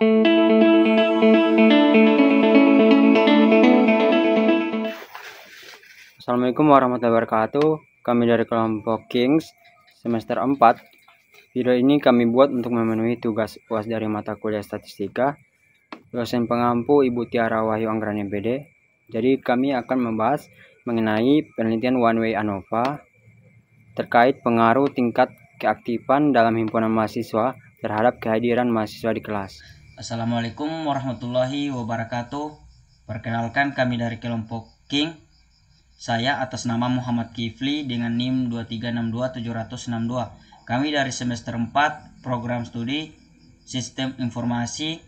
Assalamualaikum warahmatullahi wabarakatuh. Kami dari kelompok Kings semester 4. Video ini kami buat untuk memenuhi tugas UAS dari mata kuliah statistika. Dosen pengampu Ibu Tiara Wahyu Anggrani MPD. Jadi kami akan membahas mengenai penelitian one way ANOVA terkait pengaruh tingkat keaktifan dalam himpunan mahasiswa terhadap kehadiran mahasiswa di kelas. Assalamualaikum warahmatullahi wabarakatuh. Perkenalkan, kami dari kelompok King. Saya atas nama Muhammad Kifli dengan NIM 2362762. Kami dari semester 4 program studi Sistem Informasi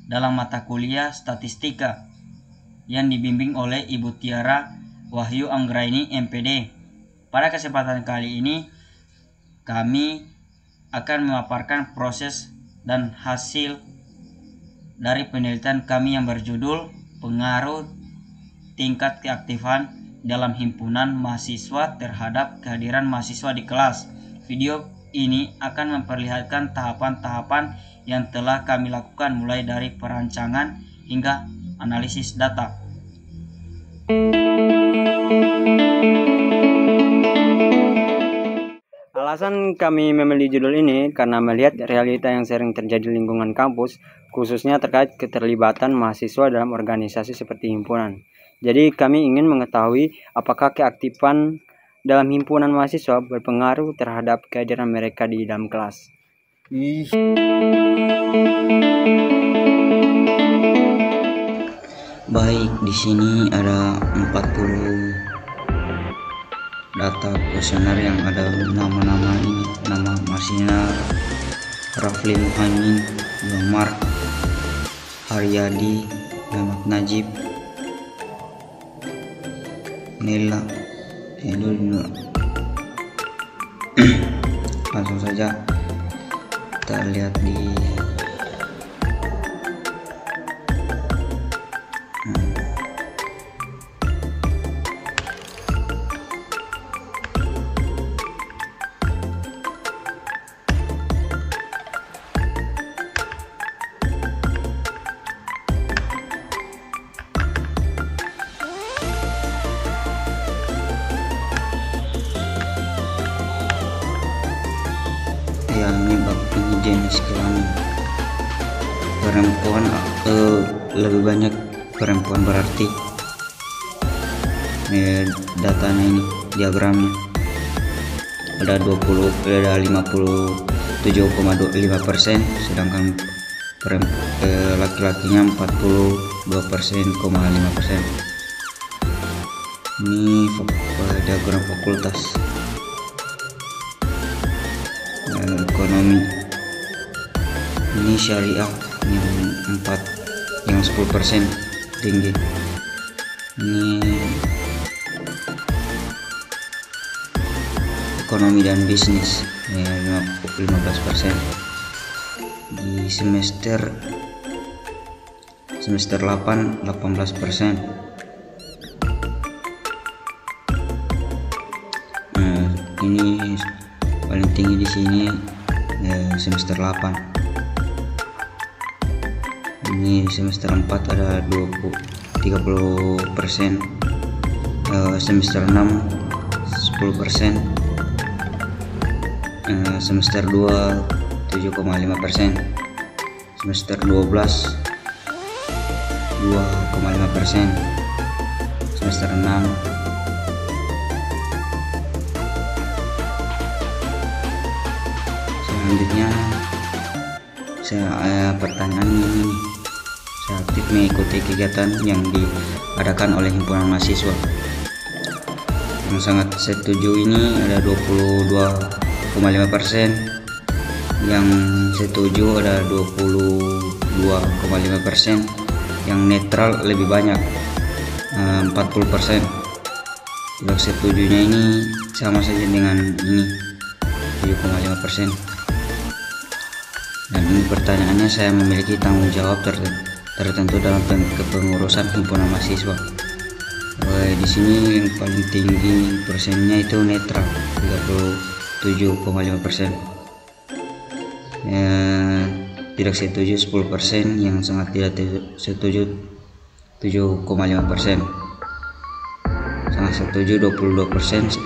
dalam mata kuliah Statistika yang dibimbing oleh Ibu Tiara Wahyu Anggraini MPD. Pada kesempatan kali ini kami akan memaparkan proses dan hasil dari penelitian kami yang berjudul pengaruh tingkat keaktifan dalam himpunan mahasiswa terhadap kehadiran mahasiswa di kelas. Video ini akan memperlihatkan tahapan-tahapan yang telah kami lakukan mulai dari perancangan hingga analisis data. Alasan kami memilih judul ini karena melihat realita yang sering terjadi di lingkungan kampus, khususnya terkait keterlibatan mahasiswa dalam organisasi seperti himpunan. Jadi kami ingin mengetahui apakah keaktifan dalam himpunan mahasiswa berpengaruh terhadap kehadiran mereka di dalam kelas. Baik, di sini ada 40 data kuesioner yang ada nama-nama ini. Nama Masina, Rafli Muhammad, Yomar, Haryadi, Muhammad Najib, Nila. Dulu langsung saja kita lihat di ini jenis kelamin perempuan, lebih banyak perempuan, berarti datanya ini diagramnya ada 57,25%, sedangkan laki-lakinya 42,5%. Ini diagram fakultas. Ekonomi ini syariah yang 10% tinggi. Ini ekonomi dan bisnis 15%. Di semester 8 18%. Ini paling tinggi di sini semester 8. Ini semester 4 ada 30%, semester 6 10%, semester 2 7,5%, semester 12 2,5%, semester 6 selanjutnya. Pertanyaan ini, saya aktif mengikuti kegiatan yang diadakan oleh himpunan mahasiswa. Yang sangat setuju ini ada 22,5%, yang setuju ada 22,5%, yang netral lebih banyak 40%. Yang setujunya ini sama saja dengan ini 7,5%. Dan ini pertanyaannya, saya memiliki tanggung jawab tertentu dalam kepengurusan himpunan mahasiswa. Di sini yang paling tinggi persennya itu netral 37,5%. tidak setuju 10%, yang sangat tidak setuju 7,5%, sangat setuju 22%,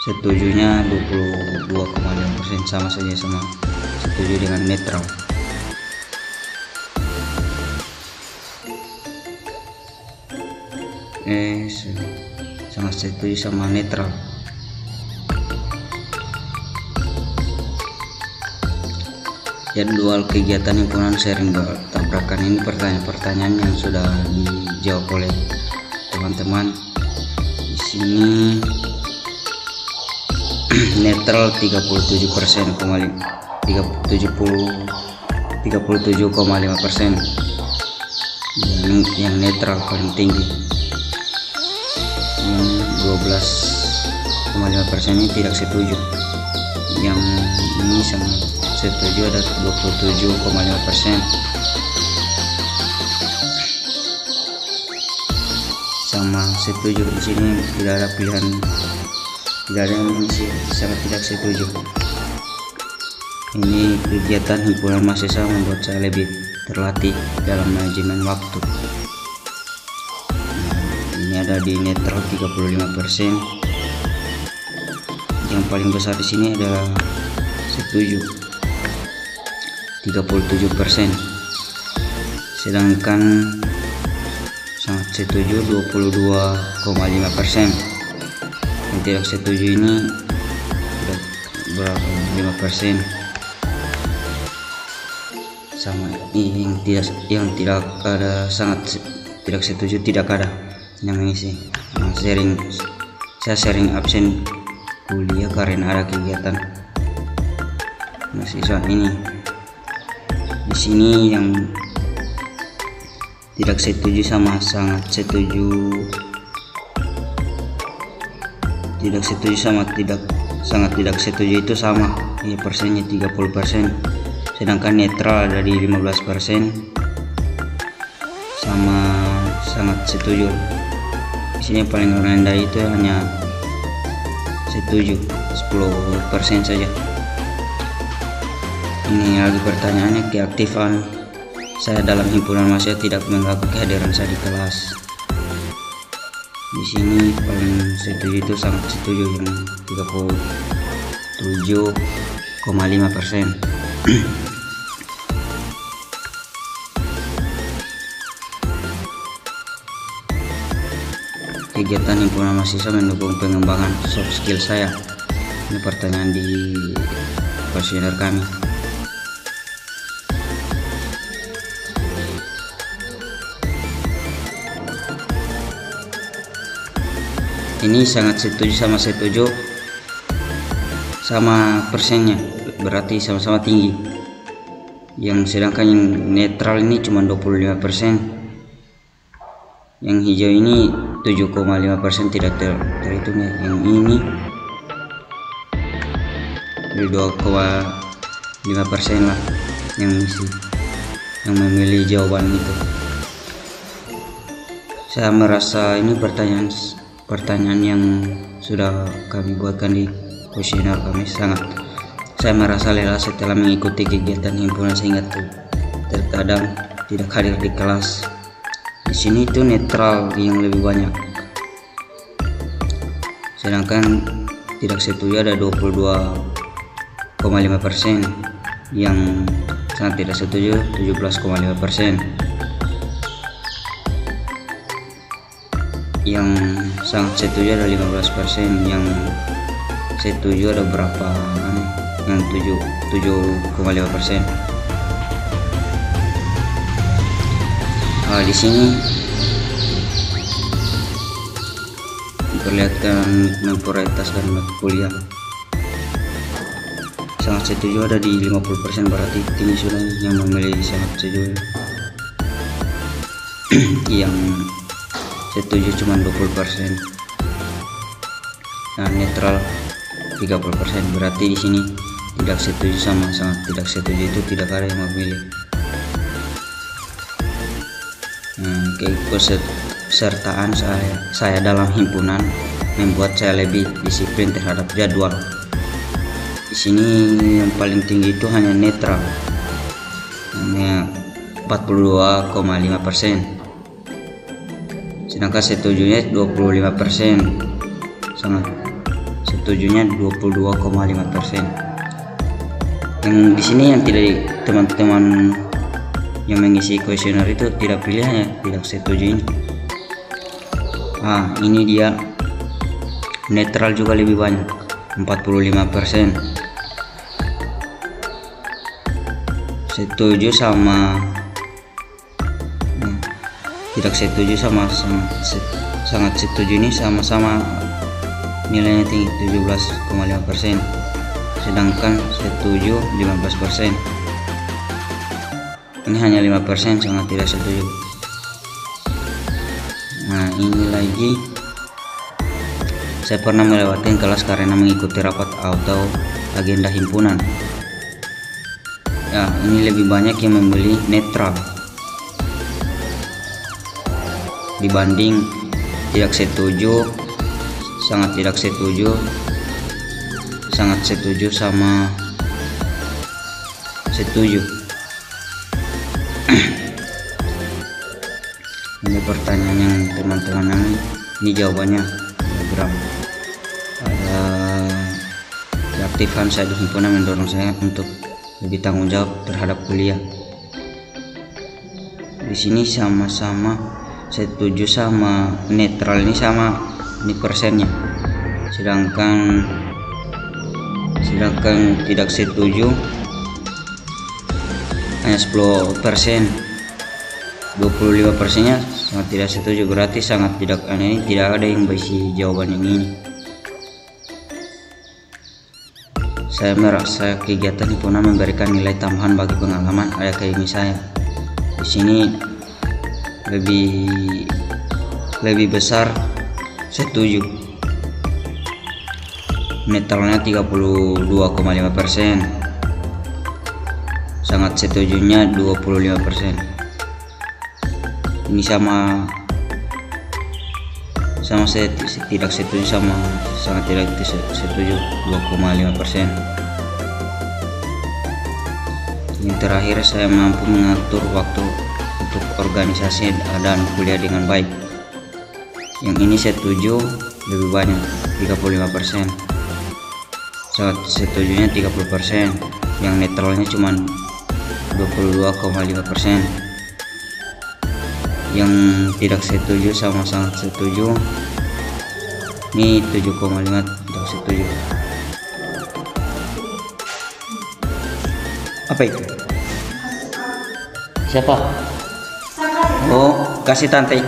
setujunya 22,5%, sama saja sama setuju dengan netral. Sangat setuju sama netral. Jadwal kegiatan himpunan sering bertabrakan. Ini pertanyaan-pertanyaan yang sudah dijawab oleh teman-teman. Di sini netral 37,5%, 37,5%. Yang netral paling tinggi. 12,5% ini tidak setuju. Yang ini sangat setuju ada 27,5%. Sama setuju di sini tidak ada pilihan, tidak ada yang sangat tidak setuju. Ini kegiatan himpunan mahasiswa membuat saya lebih terlatih dalam manajemen waktu. Ini ada di netral 35%. Yang paling besar di sini adalah setuju 37%, sedangkan sangat setuju 22,5%. Yang tidak setuju ini berapa, 5%. Sama yang tidak ada, sangat tidak setuju tidak ada. Yang ini sih saya sering absen kuliah karena ada kegiatan mahasiswa ini. Di sini yang tidak setuju sama sangat setuju, tidak setuju sama sangat tidak setuju itu sama, ini persennya 30%, sedangkan netral ada di 15%, sama sangat setuju. Di sini yang paling rendah itu hanya setuju 10% saja. Ini lagi pertanyaannya, keaktifan saya dalam himpunan mahasiswa tidak mengganggu kehadiran saya di kelas. Di sini paling setuju itu sangat setuju, yang 37,5%. Kegiatan himpunan mahasiswa mendukung pengembangan soft skill saya. Ini pertanyaan di kuesioner kami. Ini sangat setuju sama setuju sama persennya, berarti sama-sama tinggi. Yang sedangkan yang netral ini cuma 25%. Yang hijau ini 7,5% tidak terhitung ya. Yang ini 2,5% lah yang memilih jawaban itu. Saya merasa ini pertanyaan yang sudah kami buatkan di kuesioner kami. Saya merasa lelah setelah mengikuti kegiatan himpunan sehingga terkadang tidak hadir di kelas. Di sini itu netral yang lebih banyak, sedangkan tidak setuju ada 22,5%, yang sangat tidak setuju 17,5%, yang sangat setuju ada 15%, yang setuju ada berapa, yang 7,5%. Di sini diperlihatkan memprioritaskan kuliah. Sangat setuju ada di 50%, berarti tinggi sudah yang memilih sangat setuju. Yang setuju cuma 20%. Nah, netral 30%, berarti di sini tidak setuju sama sangat tidak setuju itu tidak ada yang memilih. Keikutsertaan saya dalam himpunan membuat saya lebih disiplin terhadap jadwal. Di sini yang paling tinggi itu hanya netral 42,5%, sedangkan setujunya 25%, sangat setujunya 22,5%. Yang di sini yang tidak, teman-teman yang mengisi kuesioner itu tidak pilihannya tidak setuju ini. Ini dia netral juga lebih banyak, 45%. Setuju sama tidak setuju sama sangat setuju ini sama-sama nilainya tinggi, 17,5%, sedangkan setuju 15%. Ini hanya 5% sangat tidak setuju. Nah, ini lagi saya pernah melewati kelas karena mengikuti rapat atau agenda himpunan. Ya, ini lebih banyak yang memilih netral dibanding tidak setuju, sangat tidak setuju, sangat setuju sama setuju. Ini pertanyaan yang teman-teman ini jawabannya diagram. Ada keaktifan saya di himpunan mendorong saya untuk lebih tanggung jawab terhadap kuliah. Di sini sama-sama setuju sama netral ini sama ini persennya, sedangkan tidak setuju hanya 10%, 25%-nya sangat tidak setuju, berarti sangat tidak aneh, tidak ada yang berisi jawaban yang ini. Saya merasa kegiatan himpunan memberikan nilai tambahan bagi pengalaman akademik saya. Di sini lebih besar setuju, netralnya 32,5%, sangat setujunya 25%. Ini sama saya tidak setuju sama sangat tidak setuju 2,5%. Yang terakhir, saya mampu mengatur waktu untuk organisasi dan kuliah dengan baik. Yang ini setuju lebih banyak, 35%, sangat setujunya 30%, yang netralnya cuma 22,5%. Yang tidak setuju sama sangat setuju ini 7,5 tidak setuju. Apa itu? Siapa? Oh, kasih tante.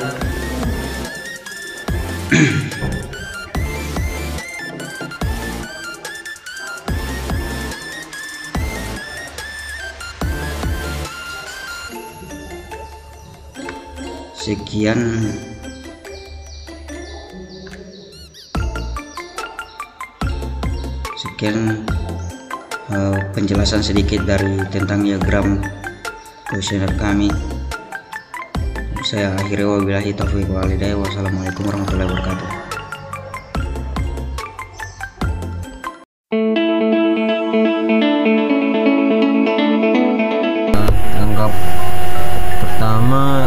Sekian penjelasan sedikit dari tentang diagram kuesioner kami. Saya akhiri, wabillahi taufiq wal hidayah. Wassalamualaikum warahmatullahi wabarakatuh. Anggap pertama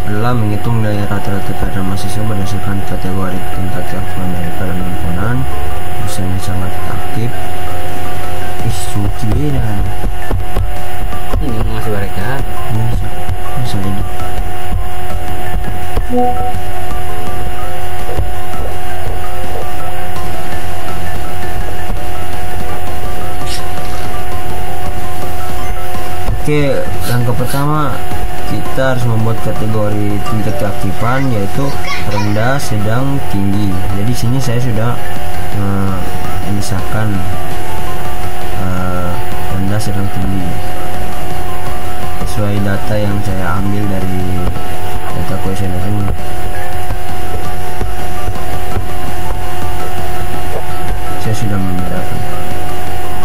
adalah menghitung daya rata-rata kadar mahasiswa berdasarkan kategori tingkat keaktifan dari keadaan himpunan. Misalnya sangat aktif, suci dan ini masih mereka bisa lagi. Oke, langkah pertama kita harus membuat kategori tingkat keaktifan, yaitu rendah, sedang, tinggi. Jadi sini saya sudah memisahkan rendah, sedang, tinggi sesuai data yang saya ambil dari data kuesioner ini. Saya sudah membedakan,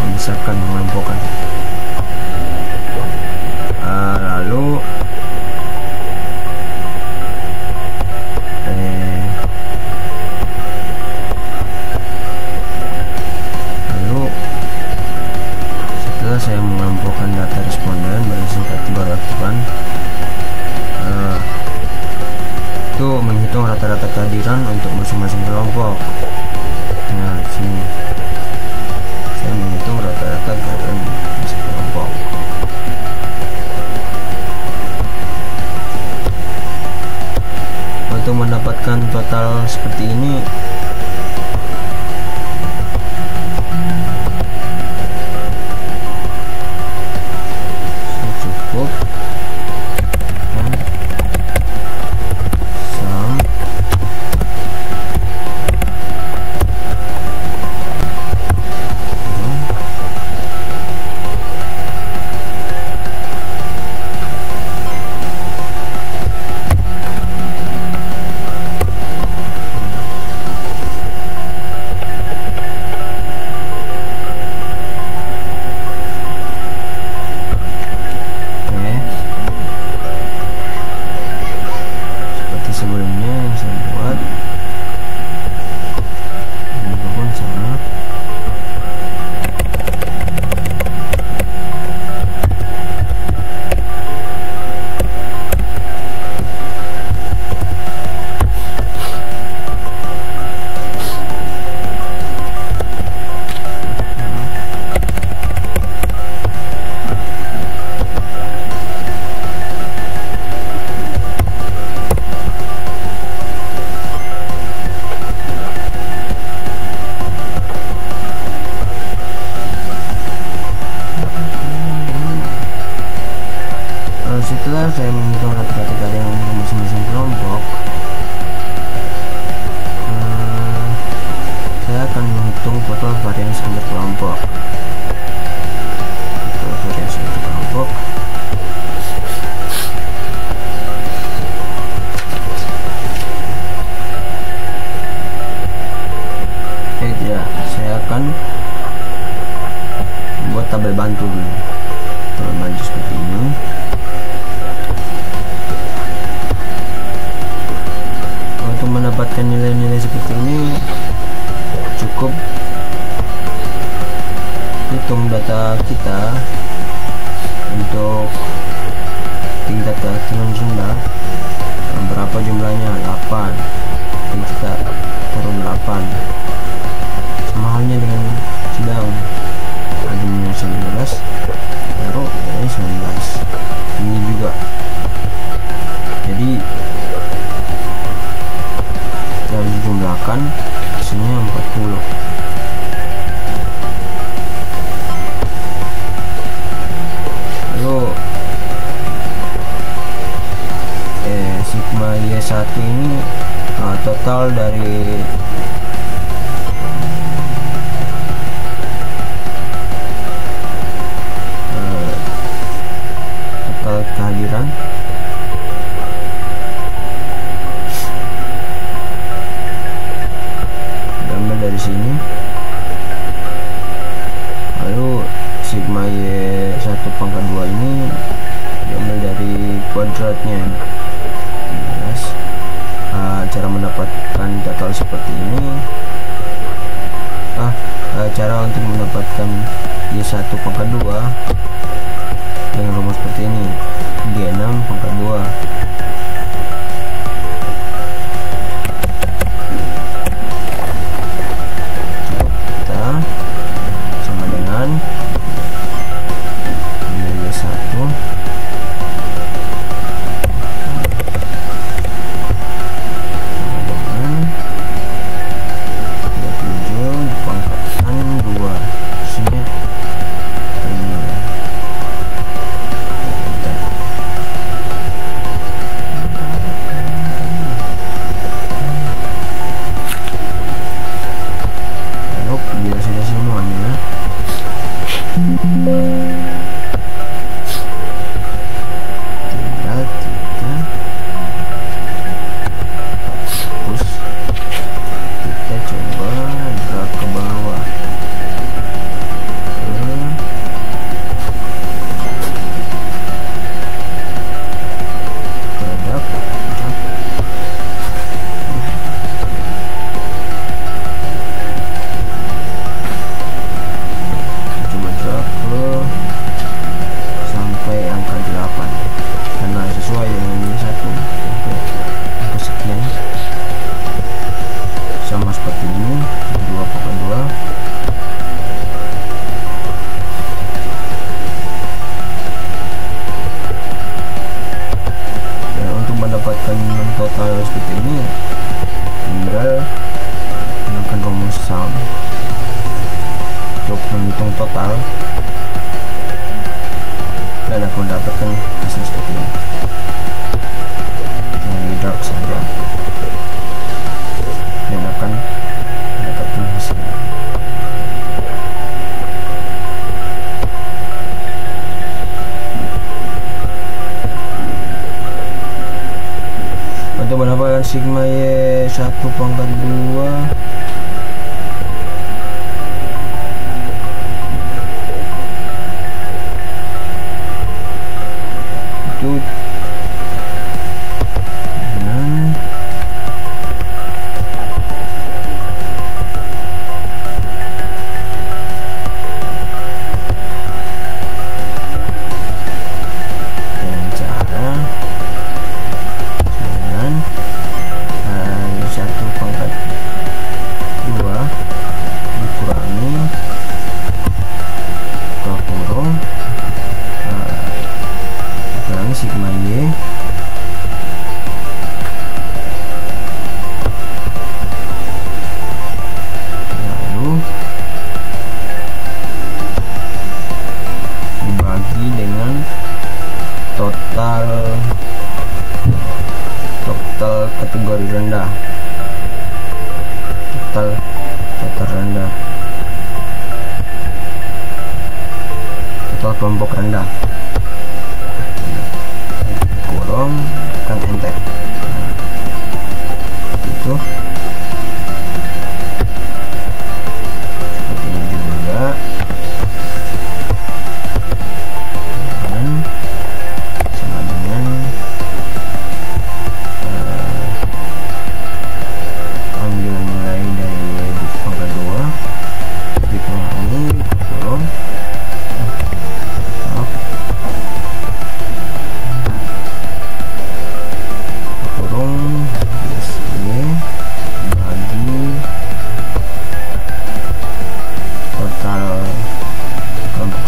memisahkan, mengelompokkan. Lalu setelah saya mengelompokkan data responden berdasarkan kan. Itu menghitung rata-rata kehadiran untuk masing-masing kelompok. Nah, sini saya menghitung rata-rata kehadiran masing kelompok. Untuk mendapatkan total seperti ini, cukup setelah saya menghitung rata-rata kehadiran untuk masing-masing kelompok, saya akan menghitung total varians antar kelompok. Total varians antar kelompok. Tidak, saya akan membuat tabel bantu dulu. Tabel bantu seperti ini. Untuk mendapatkan nilai-nilai seperti ini, cukup hitung data kita untuk tingkat keaktifan rendah. Berapa jumlahnya? 8. Jadi kita taruh 8. Sama halnya dengan sedang, adanya 19, taruh 19. Ini juga. Jadi kita jumlahkan, hasilnya 40. Lalu sigma Y1 ini total dari total kehadiran diambil dari sini. Lalu sigma Y1 pangkat 2 ini diambil dari kuadratnya. Cara mendapatkan total seperti ini, cara untuk mendapatkan Y1 pangkat 2 dengan rumus seperti ini, G6 pangkat 2. Kita sama dengan Y1 sini. total seperti ini, tinggal gunakan rumus sum untuk menghitung total dan akan mendapatkan hasil seperti ini. Yang drag saja dan akan mendapatkan hasil. Untuk mendapatkan sigma Y 1/2 itu sigma Y lalu dibagi dengan total kategori rendah, total rendah, total kelompok rendah, kurung kan enter. Itu seperti ini juga, dan sama dengan ambil nilai dari pangkat 2 dikurangi kurung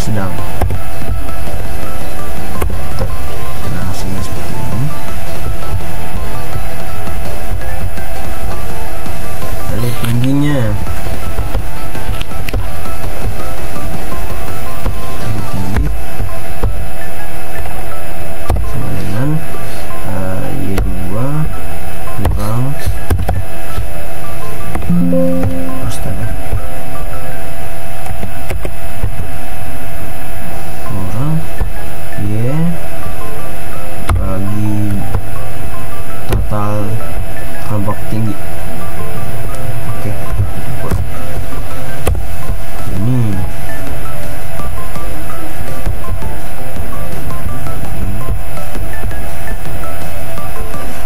sedang. Nah, hasilnya seperti ini. Lalu tingginya tinggi sama dengan Y2 kurang astaga Y bagi total kelompok tinggi. Oke, ini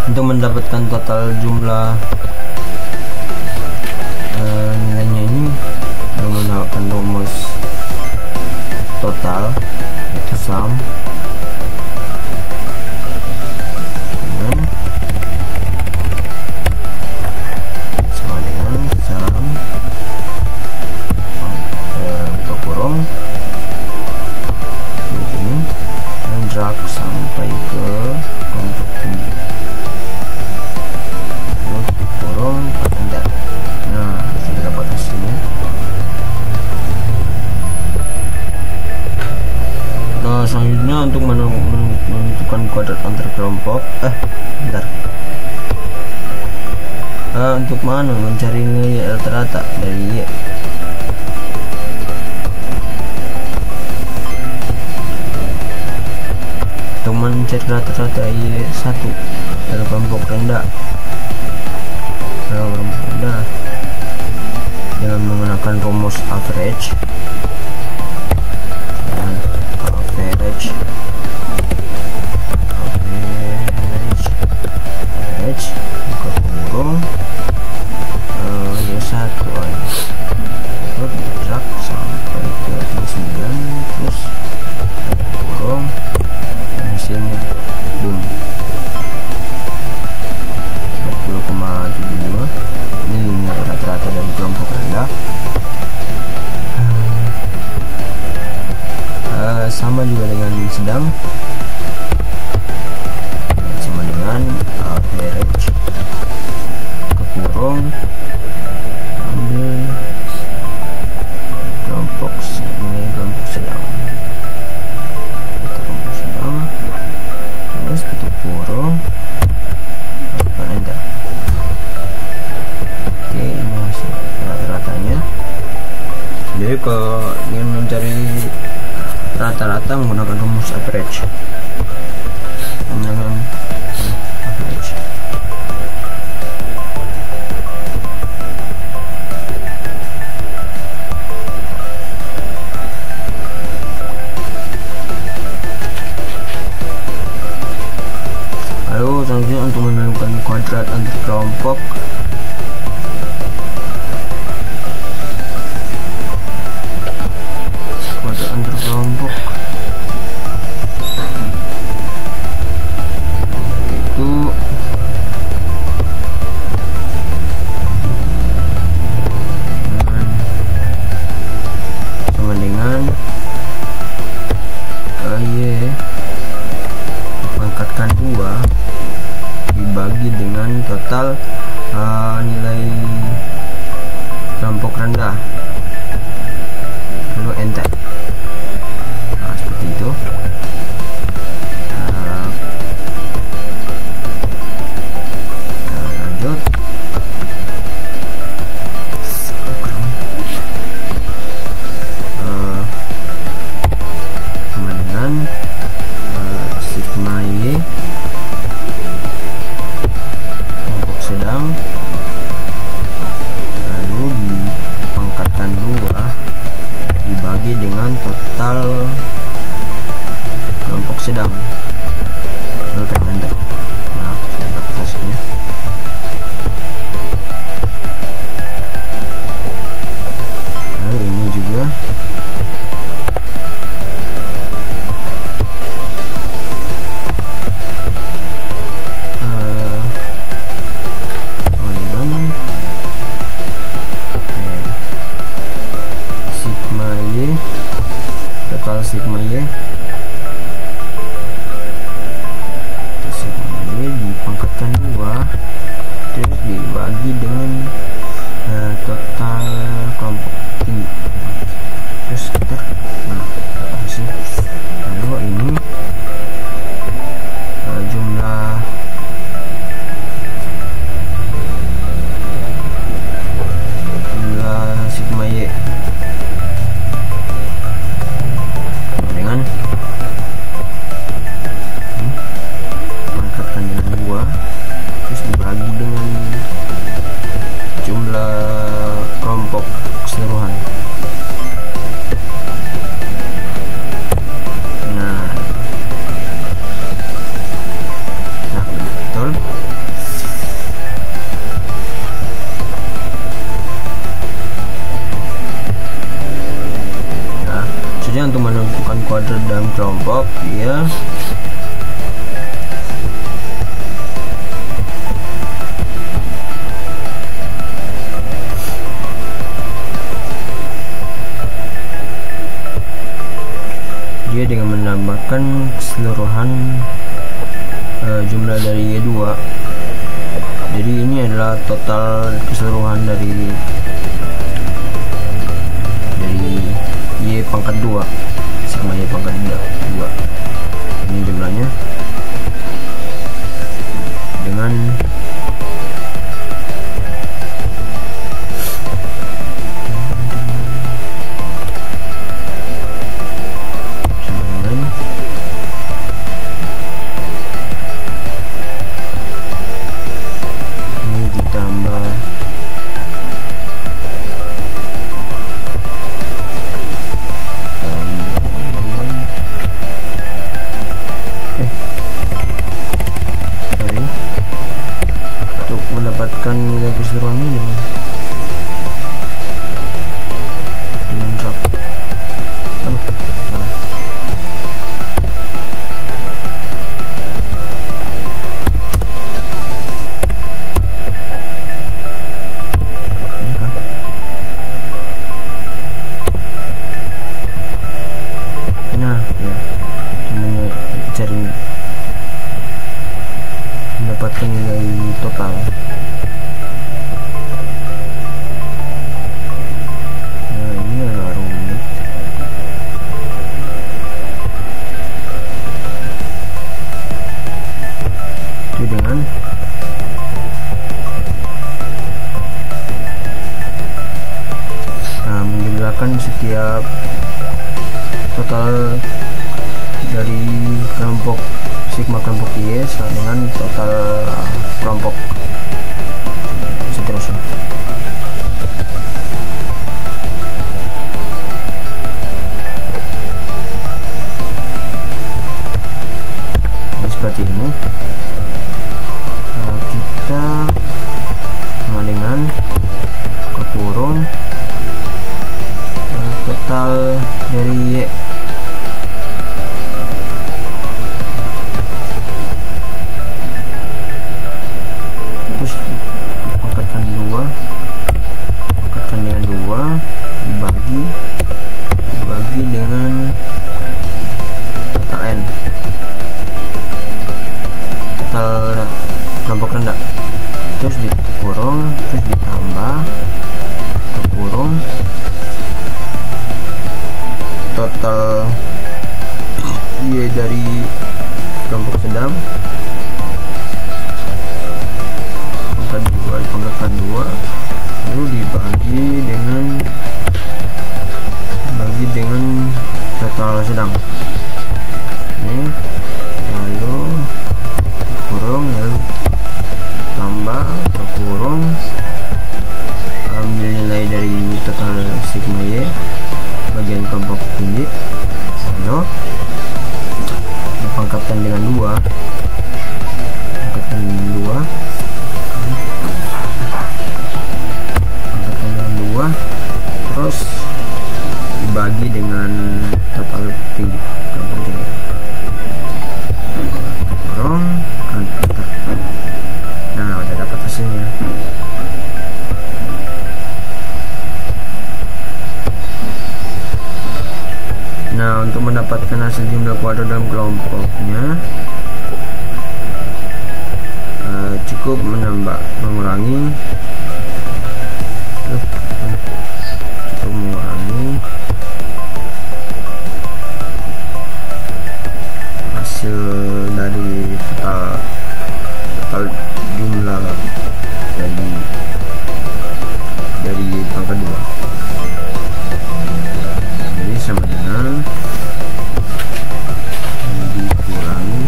untuk mendapatkan total jumlah nilainya ini menggunakan rumus total itu sum sama dengan sum untuk kurung ini dan drag sampai ke kelompok tinggi, terus kurung enter. Nah, sudah dapat hasilnya. Nah, selanjutnya untuk menentukan kuadrat antar kelompok untuk mencari nilai rata-rata dari Y. Untuk mencari rata-rata Y1 dari kelompok rendah dengan menggunakan rumus average buka kurung Y1 terus drag sampai ke 9 terus kurung dan hasilnya boom 40,72. Ini rata-rata dari kelompok rendah. Sama juga dengan sedang, Puro, tekan enter. Oke, ini hasil rata-ratanya. Jadi kalau ingin mencari rata-rata menggunakan rumus average, menggunakan average. Lalu selanjutnya untuk menemukan kuadrat antar kelompok, itu sama dengan Y pangkatkan 2 dibagi dengan total nilai kelompok rendah, lalu enter. Nah, seperti itu. Lanjut. Sama dengan sigma Y kelompok sedang, lalu dipangkatkan 2 dibagi dengan total kelompok sedang, lalu tekan enter. Nah, saya dapat hasilnya. Lalu ini juga total sigma Y dipangkatkan 2 terus dibagi dengan total kelompok ini, terus enter. Nah, hasil. Lalu ini jumlah sigma Y dengan pangkatkan dengan 2 terus dibagi dengan jumlah kelompok keseluruhan. Nah betul. Nah, untuk menentukan kuadrat dalam kelompok, dia dengan menambahkan keseluruhan jumlah dari Y2. Jadi ini adalah total keseluruhan dari Y pangkat 2 sigma Y pangkat 2. Ini jumlahnya dengan ini ditambah mendapatkan nilai keseluruhan ini mantap. Nah ya, semuanya cari mendapatkan nilai total. setiap total dari kelompok sigma kelompok Y sama dengan total kelompok, seterusnya. Seperti ini. Kita sama dengan kekurung total dari Y, terus dipangkatkan dengan 2 dibagi dengan total N, total kelompok rendah, terus dikurung, terus ditambah kekurung total Y dari kelompok sedang, pangkat 2 lalu dibagi dengan total sedang ini, lalu kurung, lalu tambah kurung, ambil nilai dari total sigma Y bagian kelompok tinggi, lalu dipangkatkan dengan 2, terus dibagi dengan total tinggi kelompok tinggi, kurung, nah udah dapat hasilnya. Nah, untuk mendapatkan hasil jumlah kuadrat dalam kelompoknya cukup mengurangi hasil dari total jumlah dari pangkat 2. Jadi sama dengan dikurangi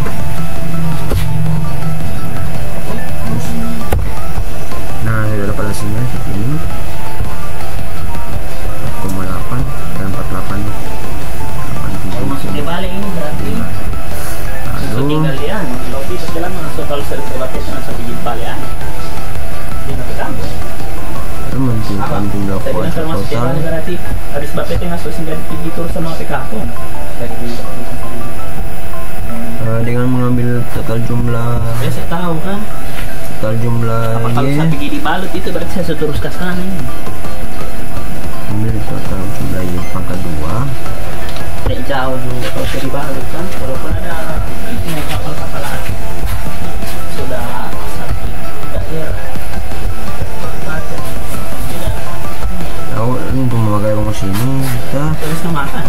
nah sudah dapat hasilnya seperti ini, 4,8 dan 48. Maksudnya balik ini berarti tinggal dia tapi sejalan masuk kalau sertifikat langsung bikin balik ya dia nggak ketemu menentukan jumlah kuadrat total berarti harus bapak itu masuk sehingga ditur sama PKK dengan mengambil total jumlah saya tahu kan total jumlah kalau saya pergi dibalut itu berarti saya terus ke sana ini ambil total jumlah Y pangkat 2 tidak jauh juga kalau saya dibalut kan walaupun ada kapal-kapal lagi sudah daerah untuk memakai rumus ini kita terus makan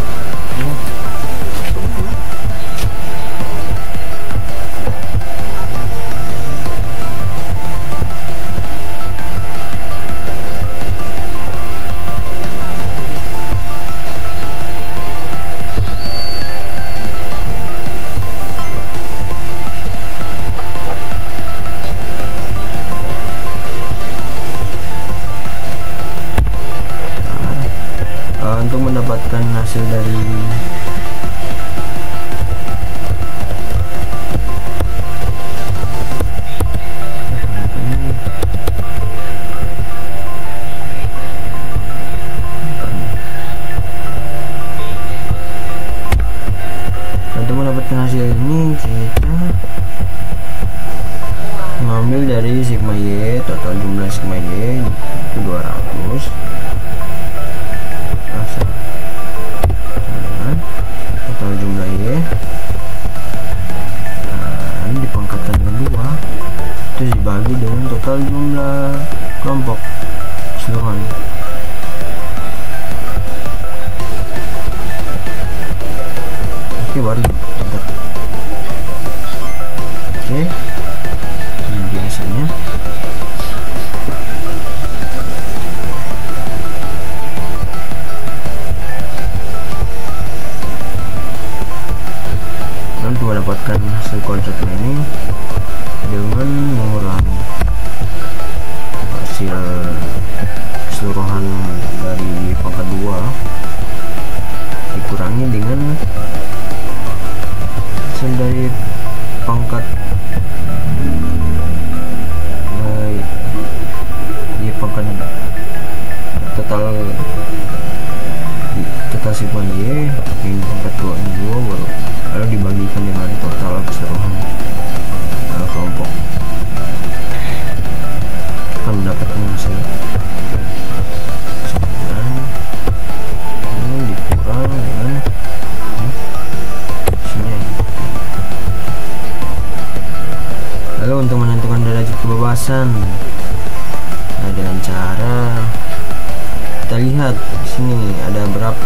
untuk mendapatkan hasil dari ini kita mengambil dari sigma Y, total jumlah sigma Y itu 200 total jumlah Y, nah, ini dipangkatkan dengan 2 terus dibagi dengan total jumlah kelompok keseluruhan. Oke, baru oke, ini biasanya dengan mengurangi hasil keseluruhan dari pangkat 2 dikurangi dengan hasil dari pangkat pangkat total simpan Y yang pangkat 2 baru lalu dibagikan dengan total keseluruhan kelompok, akan mendapatkan hasil 9 ini dikurang dengan sini. Lalu untuk menentukan derajat kebebasan dengan cara kita lihat di sini ada berapa.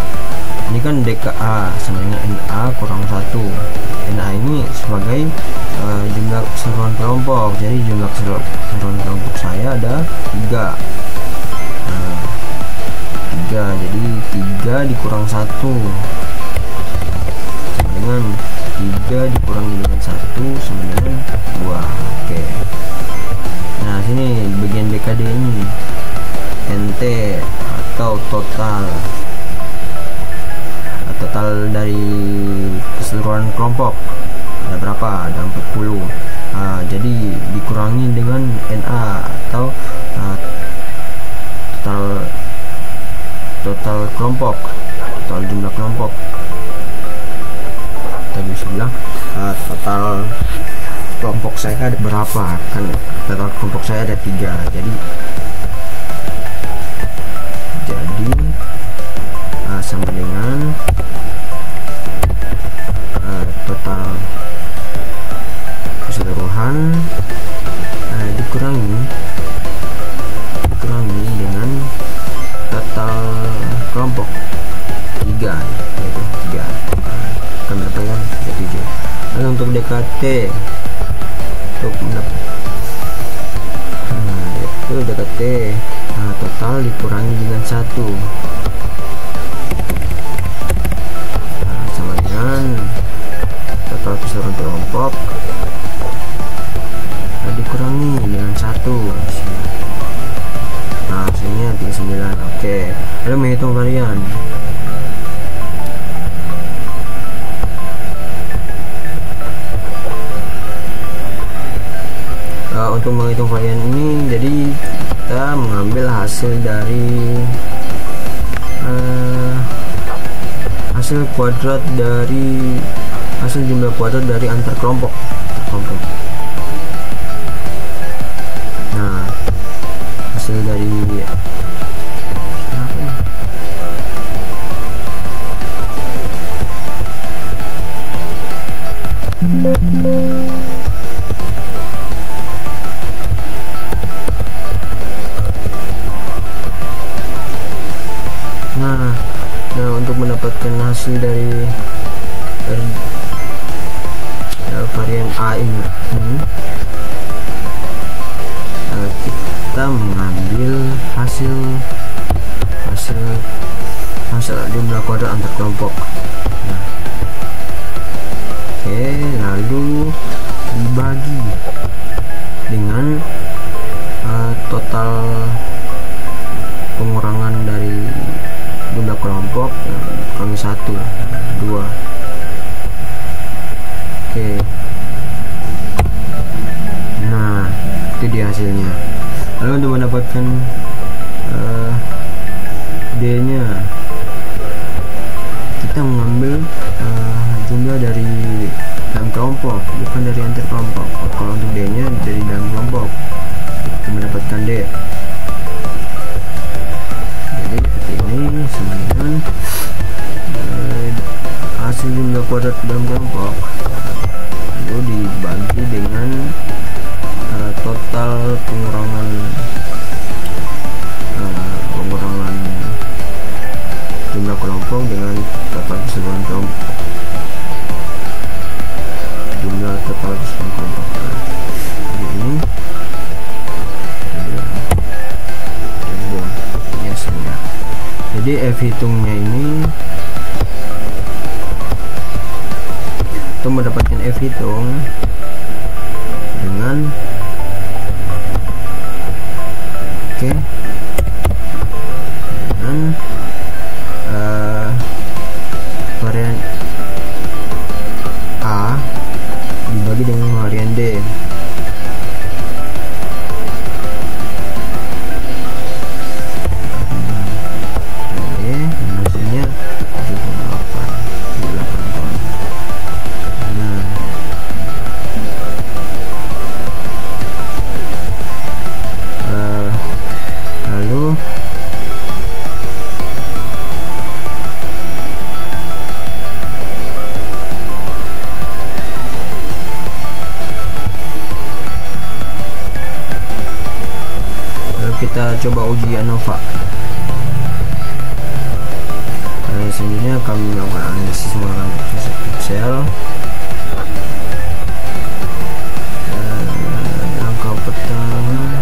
Ini kan DKA sama dengan NA kurang 1. NA ini sebagai jumlah keseluruhan kelompok, jadi jumlah keseluruhan kelompok saya ada 3. Nah, 3, jadi 3 dikurang 1 sama dengan 3 dikurangi dengan 1 sama dengan 2. Oke. Nah, sini bagian BKD ini NT atau total dari keseluruhan kelompok ada berapa? Ada 40. Jadi dikurangi dengan NA atau total kelompok, total jumlah kelompok. Kita bisa bilang total kelompok saya ada berapa, kan total kelompok saya ada 3, jadi sama dengan total keseluruhan dikurangi dengan total kelompok 3, yaitu 3 akan mendapatkan 7. Lalu untuk DKT untuk itu DKT total dikurangi dengan 1 sama dengan total keseluruhan kelompok dikurangi dengan 1. Nah, hasilnya 39. Oke, lalu menghitung varian. Untuk menghitung varian ini, jadi kita mengambil hasil dari hasil kuadrat dari hasil jumlah kuadrat dari antar kelompok. Nah, hasil dari Nah, untuk mendapatkan hasil dari varian A ini, kita mengambil hasil jumlah kuadrat antar kelompok. Nah, oke, lalu dibagi dengan total pengurangan dari jumlah kelompok kami 1, 2. Oke. Nah, itu dia hasilnya. Lalu untuk mendapatkan D nya kita mengambil jumlah dari dalam kelompok, bukan dari antar kelompok. Kalau untuk D nya dari dalam kelompok untuk mendapatkan D. Jadi seperti ini sama dengan hasil jumlah kuadrat dalam kelompok lalu dibagi dengan total pengurangan jumlah kelompok dengan total keseluruhan kelompok, jumlah total keseluruhan kelompok. Jadi ini biasanya. Jadi F hitungnya ini untuk mendapatkan F hitung kita coba uji ANOVA. Selanjutnya kami melakukan analisis menggunakan Excel. Angka pertama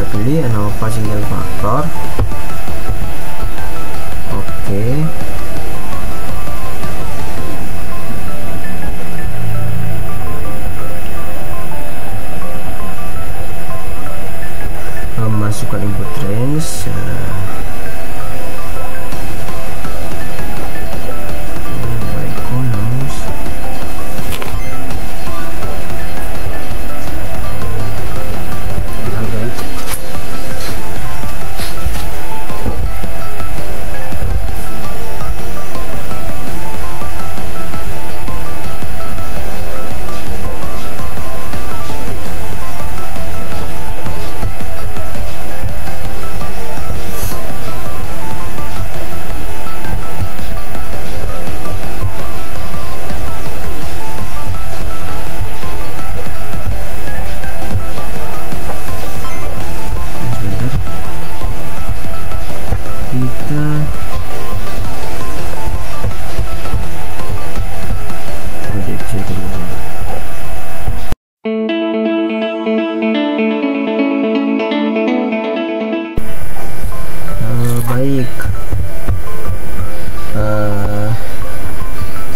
pilih ANOVA single faktor. Oke. Masukkan input range.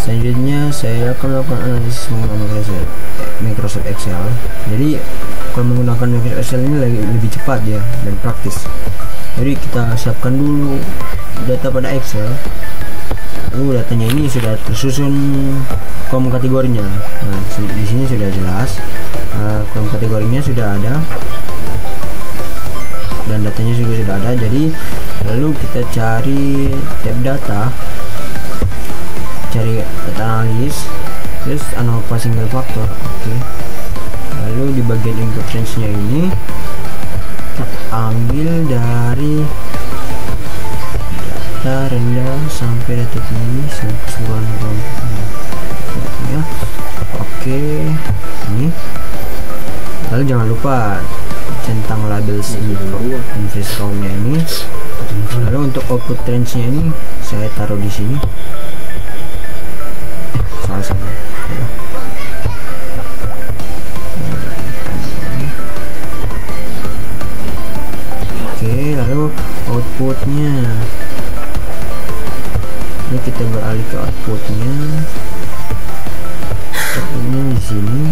Selanjutnya saya akan melakukan analisis menggunakan Microsoft Excel. Jadi kalau menggunakan Microsoft Excel ini lebih cepat ya dan praktis. Jadi kita siapkan dulu data pada Excel. Lalu datanya ini sudah tersusun kolom kategorinya. Nah, di sini sudah jelas kolom kategorinya sudah ada dan datanya juga sudah ada. Jadi lalu kita cari tab data, cari data analis, terus ANOVA single factor. Oke. Lalu di bagian input range nya ini kita ambil dari data rendah sampai data tinggi keseluruhan kelompoknya ya. Oke, ini lalu jangan lupa centang label invoice count-nya ini. Lalu untuk output range nya ini saya taruh di sini. Sama ya. Oke, lalu outputnya ini kita beralih ke outputnya di sini.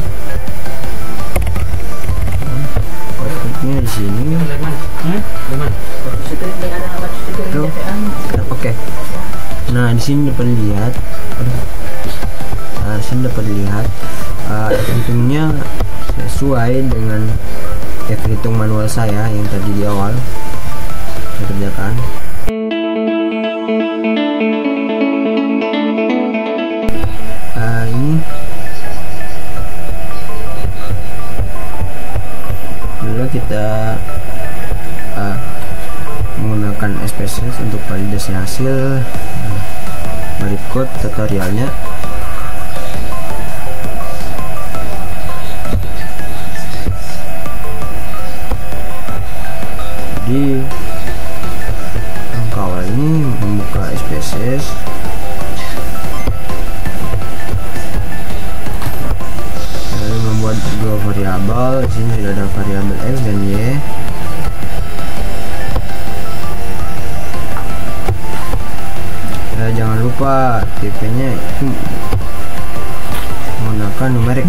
Outputnya di sini. Oke. Nah, di sini dapat lihat. Hitungnya sesuai dengan hitung manual saya yang tadi di awal saya kerjakan. Ini lalu kita menggunakan SPSS untuk validasi hasil. Berikut tutorialnya. Jadi langkah awal ini membuka SPSS. lupa TP-nya itu menggunakan numerik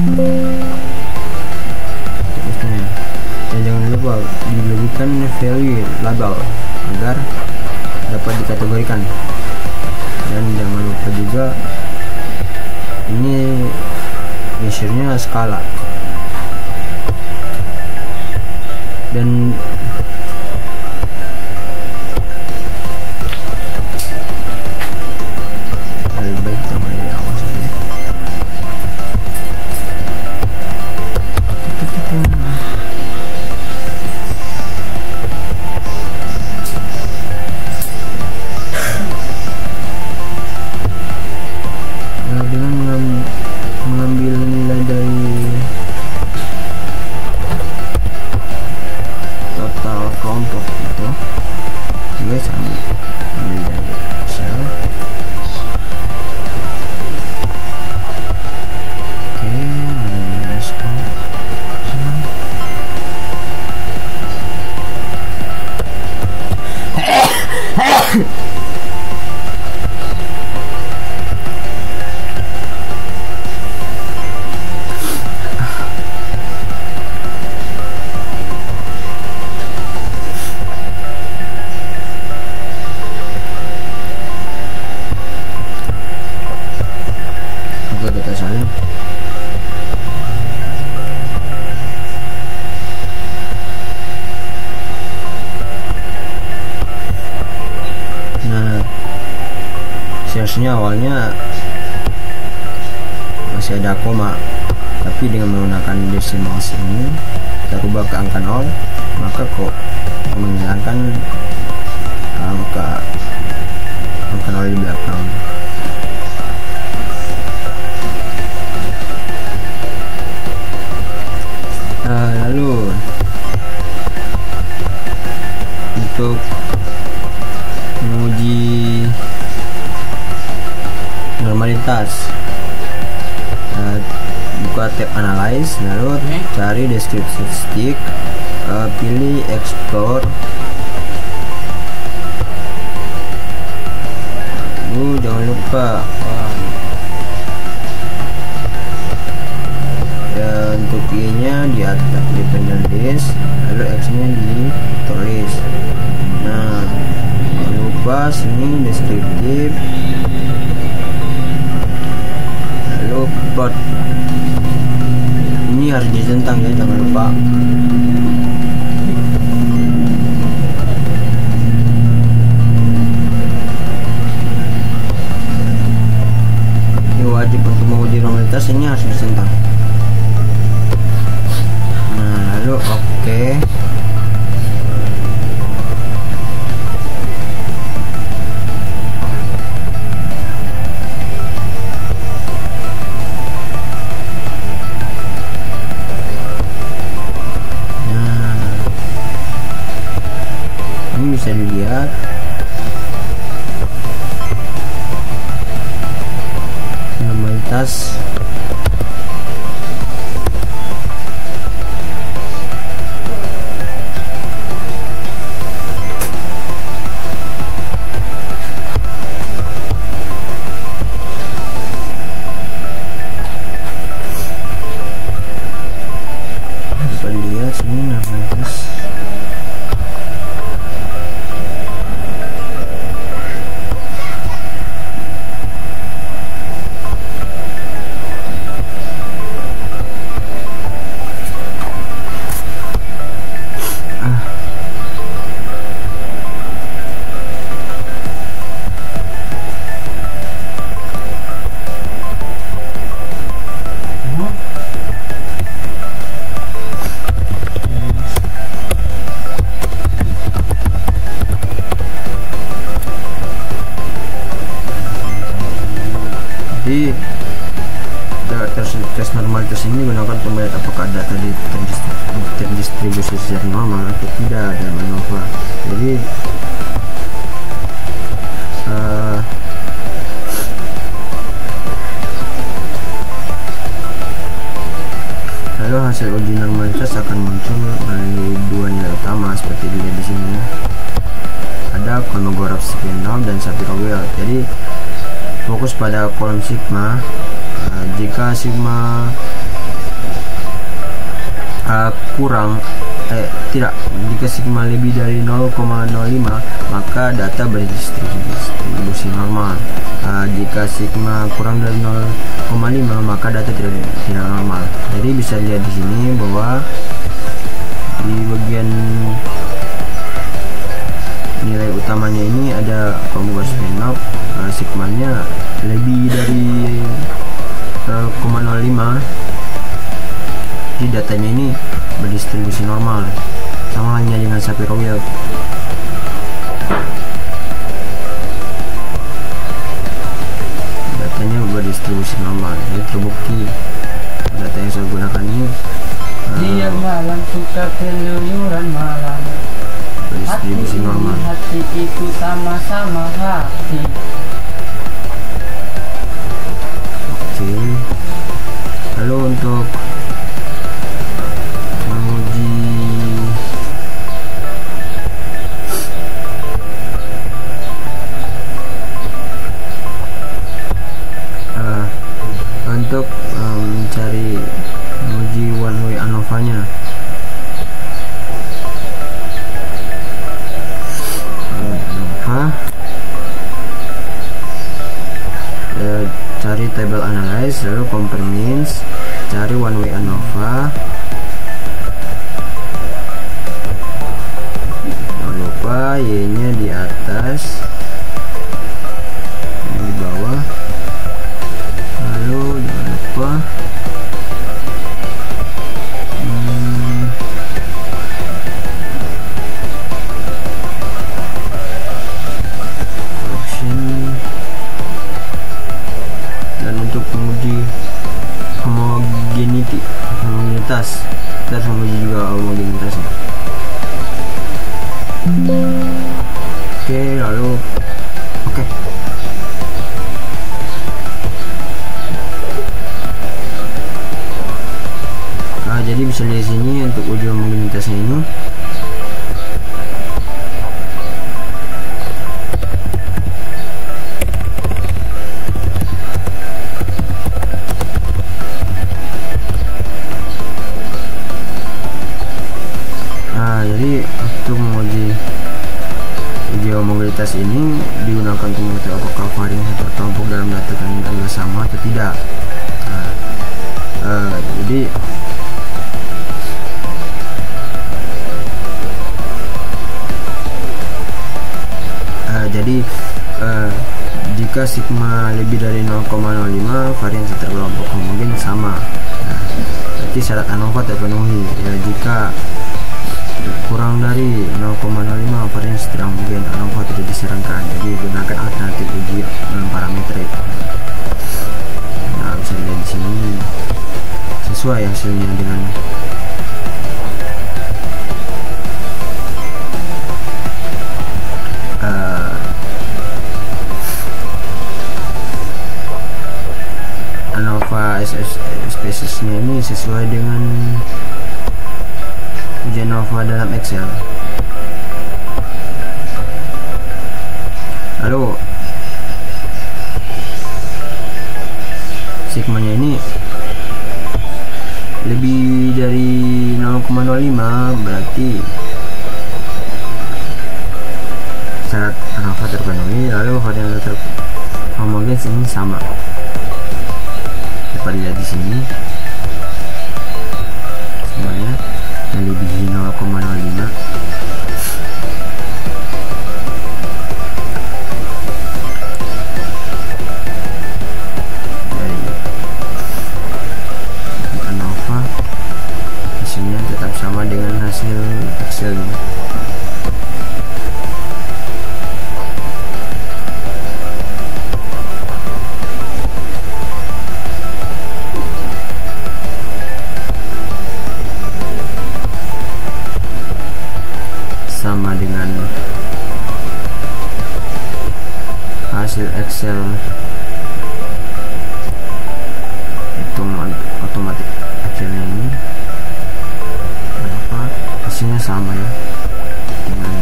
terusnya. Dan jangan lupa diberikan value label agar dapat dikategorikan. Dan jangan lupa juga ini measure-nya skala. Dan lebih baik kita mulai dari awal saja. Dengan mengambil nilai dari total kelompok itu, juga sama ambil dari Excel. Oke, data salin. Nah, sharesnya awalnya masih ada koma, tapi dengan menggunakan decimal ini kita rubah ke angka 0, maka kok menghilangkan angka 0 di belakang. Lalu untuk menguji normalitas, buka tab analyze, lalu cari descriptive statistic, pilih explore, lalu jangan lupa untuk Y nya di atas dependent list, lalu X nya ditulis. Nah, jangan lupa sini deskriptif, lalu plot ini harus dicentang ya, jangan lupa. Ini wajib untuk menguji normalitas, ini harus dicentang. Lalu oke. Nah, ini bisa dilihat normalitas tes normalitas ini gunakan untuk melihat apakah data terdistribusi secara normal atau tidak dalam ANOVA. Jadi lalu hasil uji normalitas akan muncul melalui dua nilai utama seperti dilihat di sini. Ada Kolmogorov spindle dan Shapiro-Wilk. Jadi fokus pada kolom sigma. Jika sigma jika sigma lebih dari 0,05 maka data berdistribusi normal. Jika sigma kurang dari 0,5 maka data tidak normal. Jadi bisa lihat di sini bahwa di bagian nilai utamanya ini ada combo spin-off, sigmanya lebih dari 0,05. Jadi datanya ini berdistribusi normal, sama halnya dengan Shapiro Wilk. Datanya berdistribusi normal, jadi terbukti data yang saya gunakan ini Dia malam suka keluyuran malam, berdistribusi normal. hati itu sama-sama hati. Oke. Lalu untuk menguji mencari menguji one way ANOVA-nya, cari table analyze, lalu compare means, cari one way ANOVA. Jangan lupa y nya di atas, ini di bawah. Lalu jangan lupa homogenitas, kita harus menguji juga homogenitasnya. Oke, lalu oke. Jadi bisa lihat sini untuk uji homogenitasnya ini. Jadi untuk menguji homogenitas ini digunakan untuk mengetahui apakah varian yang tertumpuk dalam data kalian adalah sama atau tidak. Jadi jika sigma lebih dari 0,05 varian terkelompok homogen sama. Berarti syarat ANOVA terpenuhi. Jika kurang dari 0,05 varian tidak homogen, ANOVA tidak disarankan. Jadi gunakan alternatif uji parametrik. Nah, bisa dilihat di sini sesuai hasilnya dengan ANOVA spesiesnya ini sesuai dengan ujian ANOVA dalam Excel. Lalu sigmanya ini lebih dari 0,05 berarti syarat ANOVA terpenuhi. Lalu varian homogen ini sama. Dapat dilihat di sini semuanya melebihi 0,05. Dari ANOVA hasilnya tetap sama dengan hasil Excel ini. Sama dengan hasil Excel hitung otomatis Excelnya ini, apa hasilnya sama ya dengan .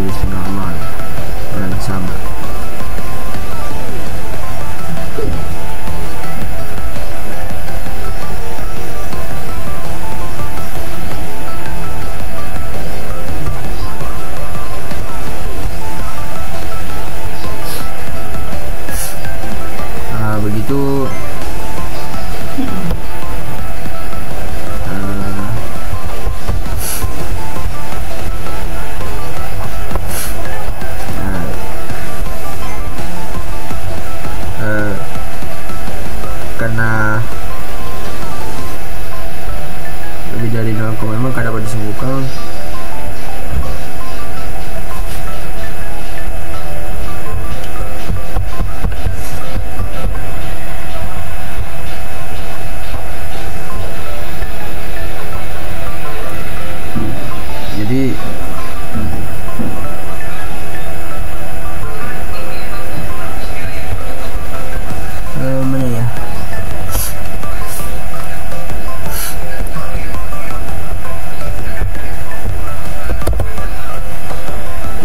kondisi normal dan sama. Begitu karena lebih dari 0,5 kan dapat disembuhkan. Jadi mana ya?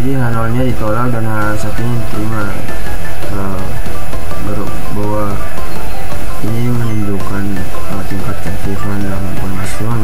Jadi H0-nya ditolak dan H1-nya diterima. Bahwa ini menunjukkan tingkat keaktifan dalam pemasukan